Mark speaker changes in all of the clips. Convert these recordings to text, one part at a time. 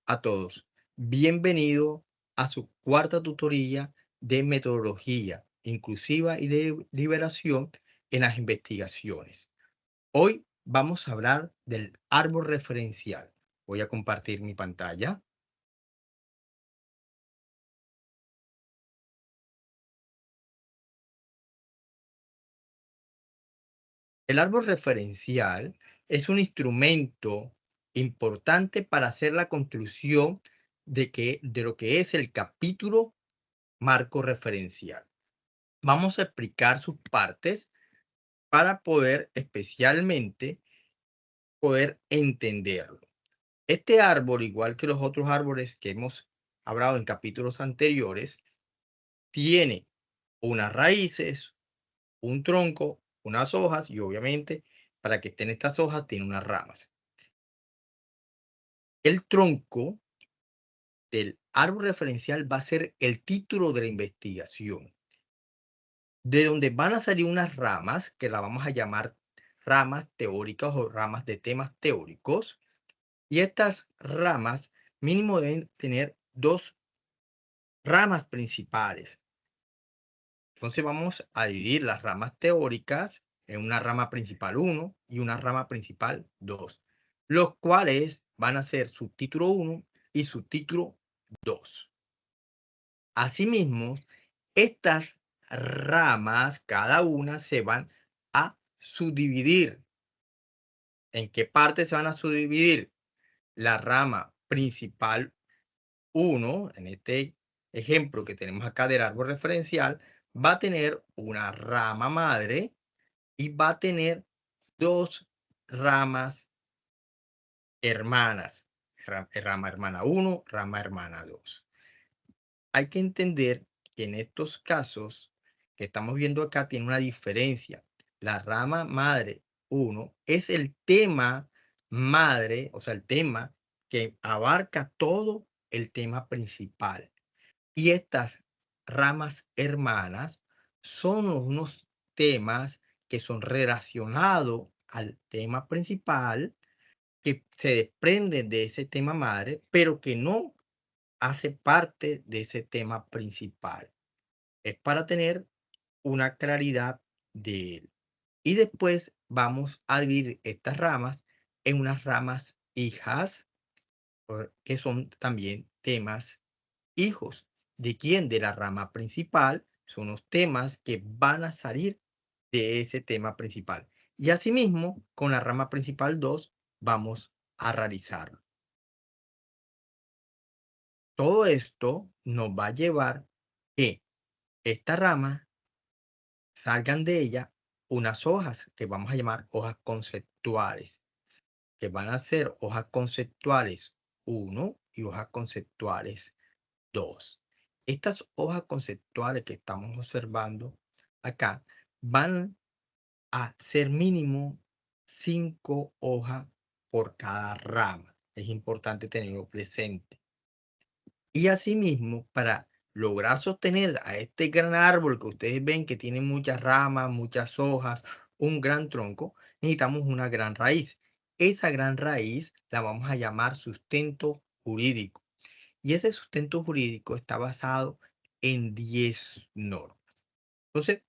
Speaker 1: a todos. Bienvenido a su cuarta tutoría de metodología inclusiva y de liberación en las investigaciones. Hoy vamos a hablar del árbol referencial. Voy a compartir mi pantalla. El árbol referencial es un instrumento importante para hacer la construcción de lo que es el capítulo marco referencial. Vamos a explicar sus partes para poder especialmente poder entenderlo. Este árbol, igual que los otros árboles que hemos hablado en capítulos anteriores, tiene unas raíces, un tronco, unas hojas y obviamente para que estén estas hojas tiene unas ramas. El tronco del árbol referencial va a ser el título de la investigación, de donde van a salir unas ramas que la vamos a llamar ramas teóricas o ramas de temas teóricos. Y estas ramas mínimo deben tener dos ramas principales. Entonces vamos a dividir las ramas teóricas en una rama principal 1 y una rama principal 2, los cuales van a ser subtítulo 1 y subtítulo 2. Asimismo, estas ramas, cada una se van a subdividir. ¿En qué parte se van a subdividir? La rama principal 1, en este ejemplo que tenemos acá del árbol referencial, va a tener una rama madre y va a tener dos ramas hermanas, rama hermana 1, rama hermana 2. Hay que entender que en estos casos que estamos viendo acá tiene una diferencia. La rama madre 1 es el tema madre, o sea, el tema que abarca todo el tema principal. Y estas ramas hermanas son unos temas que son relacionados al tema principal, que se desprenden de ese tema madre, pero que no hace parte de ese tema principal. Es para tener una claridad de él. Y después vamos a dividir estas ramas en unas ramas hijas, que son también temas hijos. ¿De quién? De la rama principal. Son los temas que van a salir de ese tema principal. Y asimismo, con la rama principal 2 vamos a realizarlo. Todo esto nos va a llevar que esta rama salgan de ella unas hojas que vamos a llamar hojas conceptuales, que van a ser hojas conceptuales 1 y hojas conceptuales 2. Estas hojas conceptuales que estamos observando acá van a ser mínimo 5 hojas por cada rama. Es importante tenerlo presente. Y asimismo, para lograr sostener a este gran árbol que ustedes ven que tiene muchas ramas, muchas hojas, un gran tronco, necesitamos una gran raíz. Esa gran raíz la vamos a llamar sustento jurídico. Y ese sustento jurídico está basado en 10 normas. Entonces,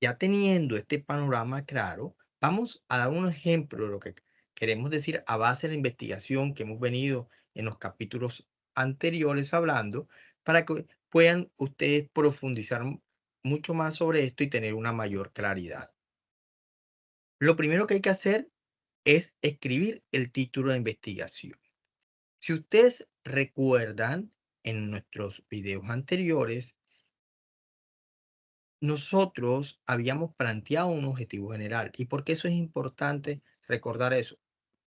Speaker 1: ya teniendo este panorama claro, vamos a dar un ejemplo de lo que queremos decir a base de la investigación que hemos venido en los capítulos anteriores hablando, para que puedan ustedes profundizar mucho más sobre esto y tener una mayor claridad. Lo primero que hay que hacer es escribir el título de investigación. Si ustedes recuerdan, en nuestros videos anteriores, nosotros habíamos planteado un objetivo general. ¿Y por qué eso es importante recordar eso?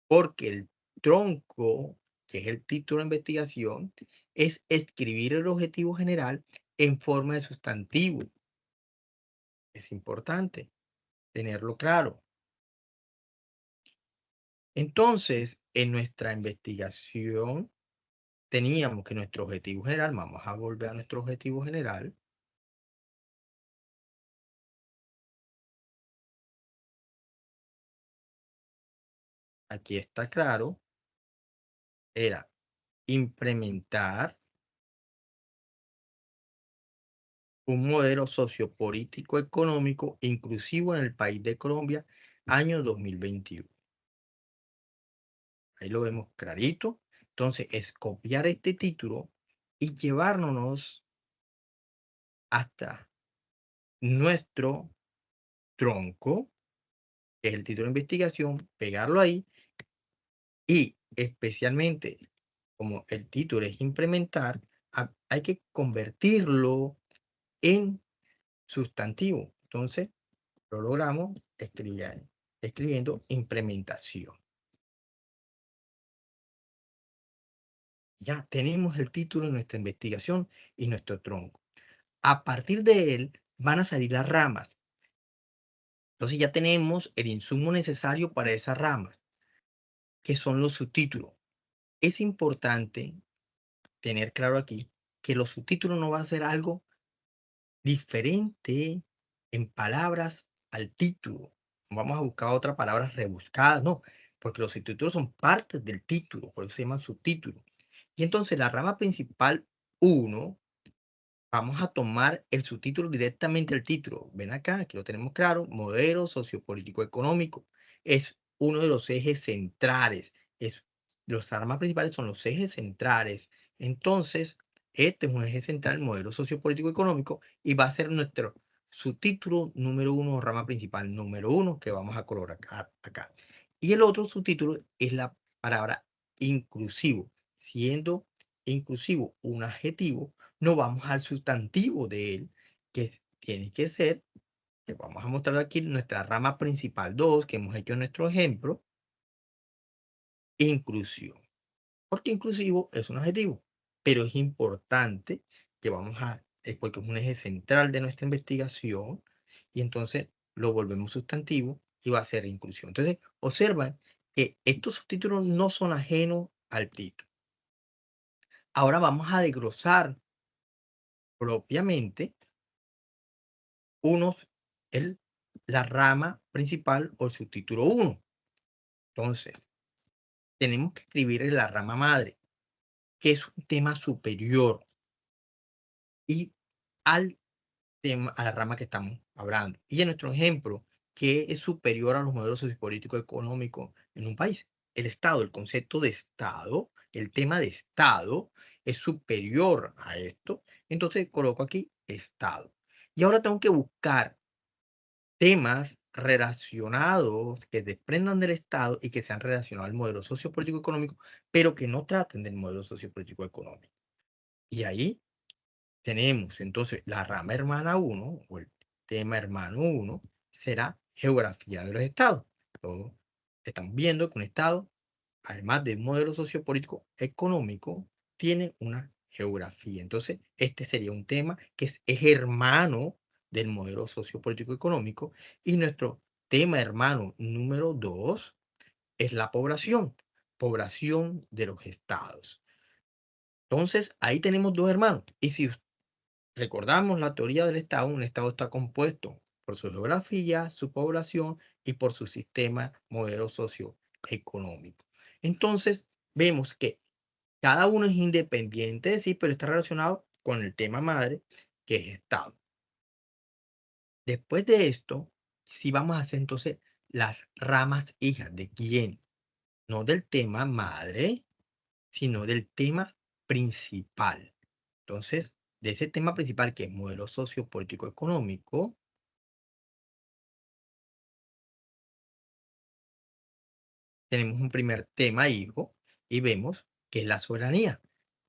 Speaker 1: Porque el tronco, que es el título de investigación, es escribir el objetivo general en forma de sustantivo. Es importante tenerlo claro. Entonces, en nuestra investigación teníamos que nuestro objetivo general, vamos a volver a nuestro objetivo general. Aquí está claro, era implementar un modelo sociopolítico económico inclusivo en el país de Colombia, año 2021. Ahí lo vemos clarito. Entonces, es copiar este título y llevárnoslos hasta nuestro tronco, que es el título de investigación, pegarlo ahí y especialmente como el título es implementar, hay que convertirlo en sustantivo. Entonces, lo logramos escribiendo implementación. Ya tenemos el título de nuestra investigación y nuestro tronco. A partir de él van a salir las ramas. Entonces ya tenemos el insumo necesario para esas ramas, que son los subtítulos. Es importante tener claro aquí que los subtítulos no va a ser algo diferente en palabras al título. No vamos a buscar otras palabras rebuscadas, no, porque los subtítulos son partes del título, por eso se llaman subtítulos. Y entonces la rama principal 1, vamos a tomar el subtítulo directamente del título. Ven acá, aquí lo tenemos claro, modelo sociopolítico económico. Es uno de los ejes centrales. Los armas principales son los ejes centrales. Entonces, este es un eje central, el modelo sociopolítico económico, y va a ser nuestro subtítulo número 1, rama principal número 1, que vamos a colocar acá. Y el otro subtítulo es la palabra inclusivo, siendo inclusivo un adjetivo, no vamos al sustantivo de él, que tiene que ser, que vamos a mostrar aquí, nuestra rama principal 2, que hemos hecho en nuestro ejemplo, inclusión. Porque inclusivo es un adjetivo, pero es importante que porque es un eje central de nuestra investigación, y entonces lo volvemos sustantivo y va a ser inclusión. Entonces, observan que estos subtítulos no son ajenos al título. Ahora vamos a desglosar propiamente unos, la rama principal o el subtítulo 1. Entonces, tenemos que escribir en la rama madre, que es un tema superior y al tema, a la rama que estamos hablando. Y en nuestro ejemplo, ¿qué es superior a los modelos sociopolíticos económicos en un país? El Estado, el concepto de Estado, el tema de Estado es superior a esto. Entonces coloco aquí Estado. Y ahora tengo que buscar temas relacionados que desprendan del Estado y que sean relacionados al modelo sociopolítico económico, pero que no traten del modelo sociopolítico económico. Y ahí tenemos entonces la rama hermana 1 o el tema hermano 1 será geografía de los estados. Todos estamos viendo que un estado, además del modelo sociopolítico económico, tiene una geografía. Entonces, este sería un tema que es hermano del modelo sociopolítico económico, y nuestro tema hermano número 2 es la población de los estados. Entonces, ahí tenemos dos hermanos. Y si recordamos la teoría del estado, un estado está compuesto por su geografía, su población y por su sistema modelo socioeconómico. Entonces, vemos que cada uno es independiente de sí, pero está relacionado con el tema madre, que es Estado. Después de esto, sí vamos a hacer entonces las ramas hijas. ¿De quién? No del tema madre, sino del tema principal. Entonces, de ese tema principal, que es modelo sociopolítico económico, tenemos un primer tema hijo y vemos que es la soberanía.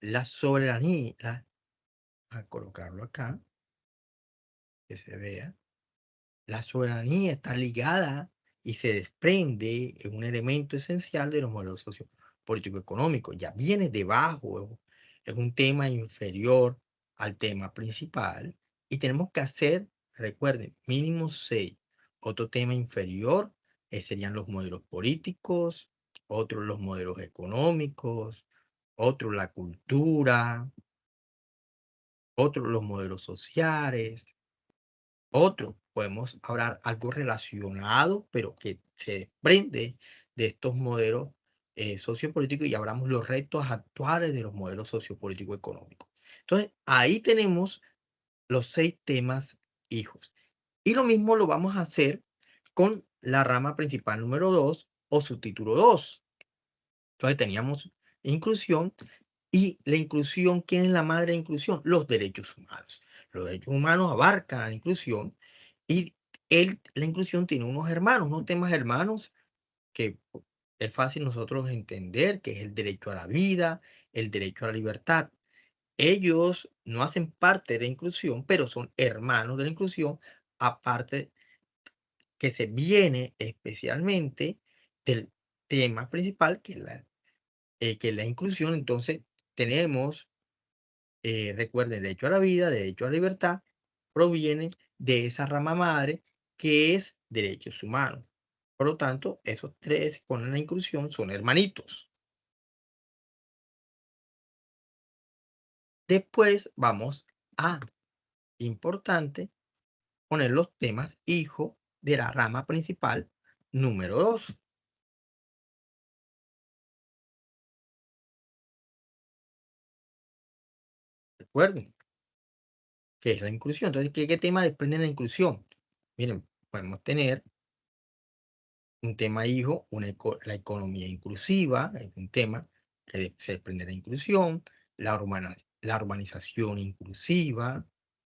Speaker 1: La soberanía, a colocarlo acá, que se vea. La soberanía está ligada y se desprende en un elemento esencial de los modelos sociopolítico-económicos. Ya viene debajo, es un tema inferior al tema principal, y tenemos que hacer, recuerden, mínimo 6. Otro tema inferior serían los modelos políticos, otros los modelos económicos, otro la cultura, otros los modelos sociales. Otro, podemos hablar algo relacionado, pero que se desprende de estos modelos sociopolítico y hablamos los retos actuales de los modelos sociopolíticos económicos. Entonces, ahí tenemos los 6 temas hijos. Y lo mismo lo vamos a hacer con la rama principal número 2 o subtítulo 2. Entonces teníamos inclusión y la inclusión, ¿quién es la madre de la inclusión? Los derechos humanos. Los derechos humanos abarcan la inclusión y la inclusión tiene unos temas hermanos que es fácil nosotros entender, que es el derecho a la vida, el derecho a la libertad. Ellos no hacen parte de la inclusión, pero son hermanos de la inclusión, aparte que se viene especialmente del tema principal, que es la inclusión. Entonces, tenemos, recuerden, derecho a la vida, derecho a la libertad, provienen de esa rama madre que es derechos humanos. Por lo tanto, esos 3 con la inclusión son hermanitos. Después vamos a, importante, poner los temas hijo de la rama principal número 2. Recuerden que es la inclusión. Entonces, ¿qué tema desprende la inclusión? Miren, podemos tener un tema hijo, la economía inclusiva, es un tema que se desprende de la inclusión, la urbanización inclusiva,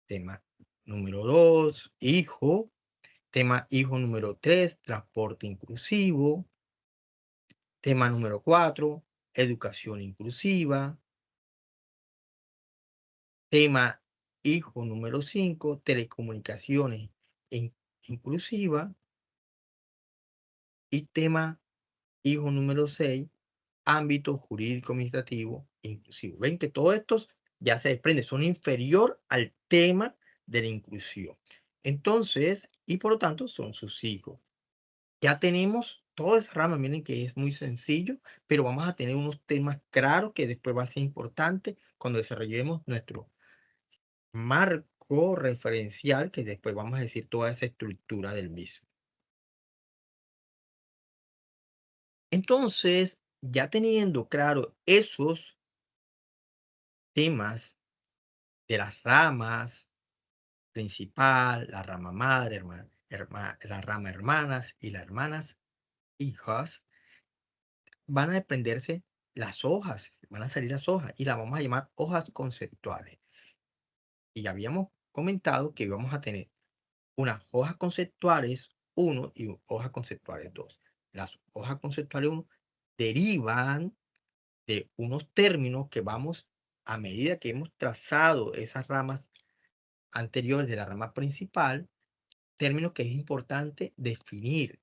Speaker 1: tema número 2, hijo, tema hijo número 3, transporte inclusivo, tema número 4, educación inclusiva, tema hijo número 5, telecomunicaciones inclusiva, y tema hijo número 6, ámbito jurídico administrativo inclusivo. Ven que todos estos ya se desprenden, son inferior al tema de la inclusión. Entonces, y por lo tanto son sus hijos. Ya tenemos toda esa rama, miren que es muy sencillo, pero vamos a tener unos temas claros que después va a ser importante cuando desarrollemos nuestro marco referencial, que después vamos a decir toda esa estructura del mismo. Entonces, ya teniendo claro esos temas de las ramas principal, la rama madre, la rama hermanas y las hermanas hijas, van a desprenderse las hojas, van a salir las hojas y las vamos a llamar hojas conceptuales. Y ya habíamos comentado que íbamos a tener unas hojas conceptuales 1 y hojas conceptuales 2. Las hojas conceptuales 1 derivan de unos términos que vamos, a medida que hemos trazado esas ramas anteriores de la rama principal, términos que es importante definir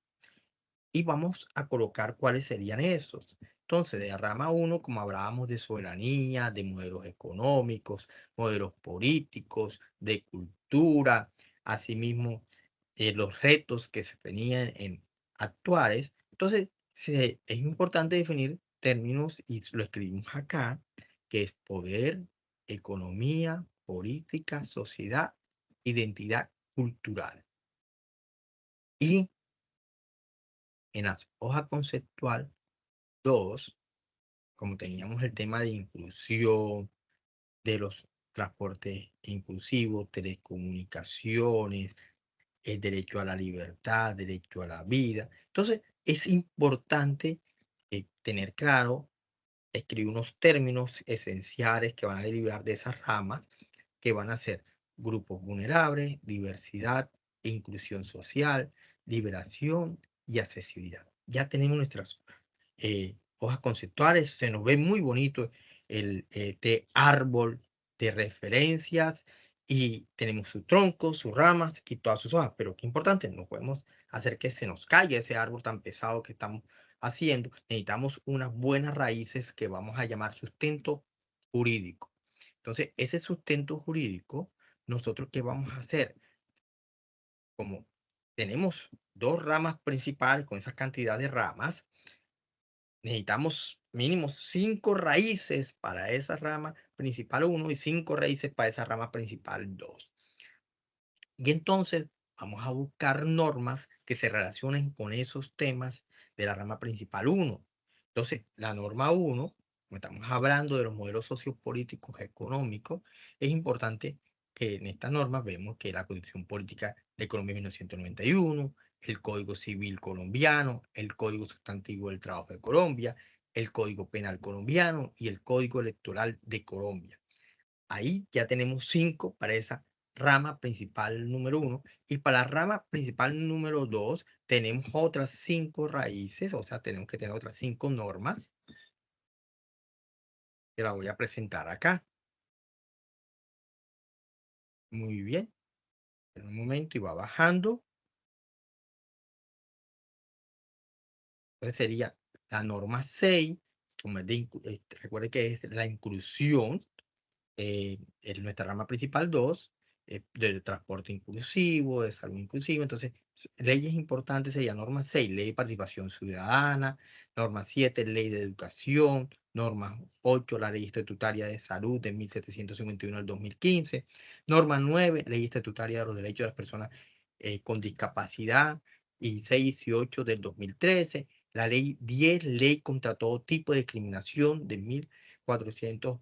Speaker 1: y vamos a colocar cuáles serían esos. Entonces, de la rama 1, como hablábamos de soberanía, de modelos económicos, modelos políticos, de cultura, asimismo, los retos que se tenían en actuales. Entonces, es importante definir términos y lo escribimos acá, que es poder, economía, política, sociedad, identidad cultural. Y en la hoja conceptual 2, como teníamos el tema de inclusión, de los transportes inclusivos, telecomunicaciones, el derecho a la libertad, derecho a la vida. Entonces, es importante tener claro, escribir unos términos esenciales que van a derivar de esas ramas, que van a ser grupos vulnerables, diversidad, inclusión social, liberación y accesibilidad. Ya tenemos nuestras hojas conceptuales, se nos ve muy bonito este árbol de referencias y tenemos su tronco, sus ramas y todas sus hojas, pero qué importante, no podemos hacer que se nos caiga ese árbol tan pesado que estamos haciendo. Necesitamos unas buenas raíces que vamos a llamar sustento jurídico. Entonces, ese sustento jurídico, nosotros qué vamos a hacer, como tenemos 2 ramas principales con esa cantidad de ramas, necesitamos mínimo 5 raíces para esa rama principal 1 y 5 raíces para esa rama principal 2. Y entonces vamos a buscar normas que se relacionen con esos temas de la rama principal 1. Entonces, la norma 1, como estamos hablando de los modelos sociopolíticos económicos, es importante que en esta norma vemos que la Constitución Política de Colombia de 1991, el Código Civil colombiano, el Código Sustantivo del Trabajo de Colombia, el Código Penal colombiano y el Código Electoral de Colombia. Ahí ya tenemos 5 para esa rama principal número 1, y para la rama principal número 2 tenemos otras 5 raíces, o sea, tenemos que tener otras 5 normas que la voy a presentar acá. Muy bien, en un momento y va bajando. Entonces sería la norma 6, como es recuerde que es la inclusión, en nuestra rama principal 2, del transporte inclusivo, de salud inclusiva. Entonces, leyes importantes serían norma 6, ley de participación ciudadana; norma 7, ley de educación; norma 8, la ley estatutaria de salud de 1751 al 2015; norma 9, ley estatutaria de los derechos de las personas con discapacidad; y 6 y 8 del 2013; la ley 10, ley contra todo tipo de discriminación de 1400,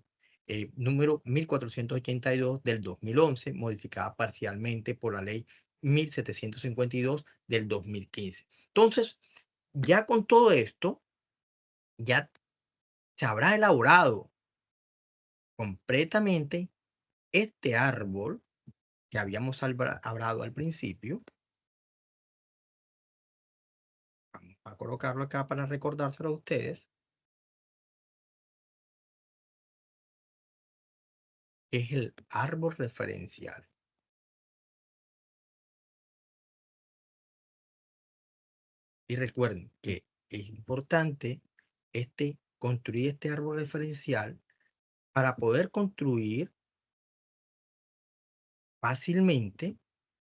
Speaker 1: número 1482 del 2011, modificada parcialmente por la ley 1752 del 2015. Entonces, ya con todo esto, ya se habrá elaborado completamente este árbol que habíamos hablado al principio. Vamos a colocarlo acá para recordárselo a ustedes. Es el árbol referencial. Y recuerden que es importante construir este árbol referencial para poder construir fácilmente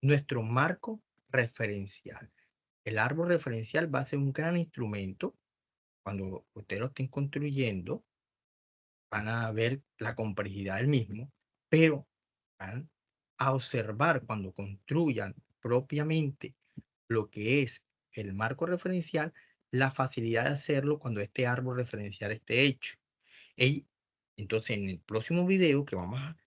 Speaker 1: nuestro marco referencial. El árbol referencial va a ser un gran instrumento. Cuando ustedes lo estén construyendo, van a ver la complejidad del mismo, pero van a observar cuando construyan propiamente lo que es el marco referencial, la facilidad de hacerlo cuando este árbol referencial esté hecho. Y entonces, en el próximo video que vamos a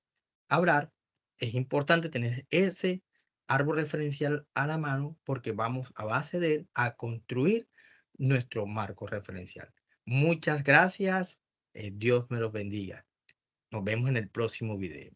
Speaker 1: hablar, es importante tener ese árbol referencial a la mano, porque vamos a base de él a construir nuestro marco referencial. Muchas gracias. Dios me los bendiga. Nos vemos en el próximo video.